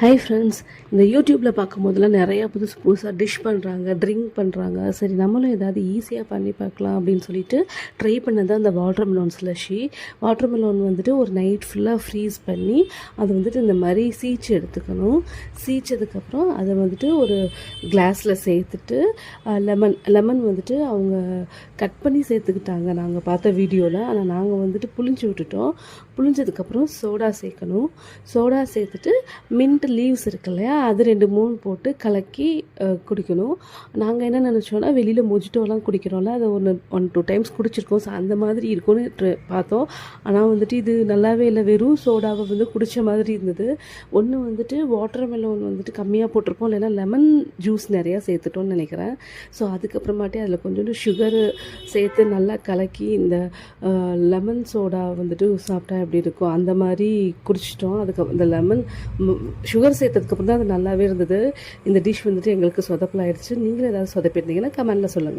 Hi friends, இந்த யூடியூப்பில் பார்க்கும்போதெல்லாம் நிறையா புதுசு புதுசாக டிஷ் பண்ணுறாங்க, ட்ரிங்க் பண்ணுறாங்க. சரி நம்மளும் ஏதாவது ஈஸியாக பண்ணி பார்க்கலாம் அப்படின்னு சொல்லிட்டு ட்ரை பண்ணது அந்த water melon Slushy. Water melon வந்துட்டு ஒரு நைட் ஃபுல்லாக ஃப்ரீஸ் பண்ணி அதை வந்துட்டு இந்த மாதிரி சீச்சு எடுத்துக்கணும். சீச்சதுக்கப்புறம் அதை வந்துட்டு ஒரு கிளாஸில் சேர்த்துட்டு லெமன் வந்துட்டு அவங்க கட் பண்ணி சேர்த்துக்கிட்டாங்க நாங்கள் பார்த்த வீடியோவில். ஆனால் நாங்கள் வந்துட்டு புளிஞ்சு விட்டுட்டோம். புளிஞ்சதுக்கப்புறம் சோடா சேர்க்கணும். சோடா சேர்த்துட்டு மின்ட் லீவ்ஸ் இருக்கு இல்லையா, அது 2-3 போட்டு கலக்கி குடிக்கணும். நாங்கள் என்ன நினச்சோன்னா, வெளியில் மொஜிட்டோலாம் குடிக்கிறோம்ல, அதை 1-2 டைம்ஸ் குடிச்சிருக்கோம். ஸோ அந்த மாதிரி இருக்கும்னு பார்த்தோம். ஆனால் வந்துட்டு இது நல்லாவே இல்லை. வெறும் சோடாவை வந்து குடித்த மாதிரி இருந்தது. ஒன்று வந்துட்டு வாட்டர் மெலோன் வந்துட்டு கம்மியாக போட்டிருப்போம், இல்லைன்னா லெமன் ஜூஸ் நிறையா சேர்த்துட்டோன்னு நினைக்கிறேன். ஸோ அதுக்கப்புறமாட்டி அதில் கொஞ்சோண்டு சுகரு சேர்த்து நல்லா கலக்கி இந்த லெமன் சோடா வந்துட்டு சாப்பிட்டா எப்படி இருக்கும் அந்த மாதிரி குடிச்சிட்டோம். அதுக்கு இந்த லெமன் சுகர் சேர்த்ததுக்கப்புறம் தான் அது நல்லாவே இருந்தது. இந்த டிஷ் வந்துட்டு எங்களுக்கு சொதப்பலாயிடுச்சு. நீங்களும் ஏதாவது சொதப்பிருந்தீங்கன்னா கமெண்டில் சொல்லுங்கள்.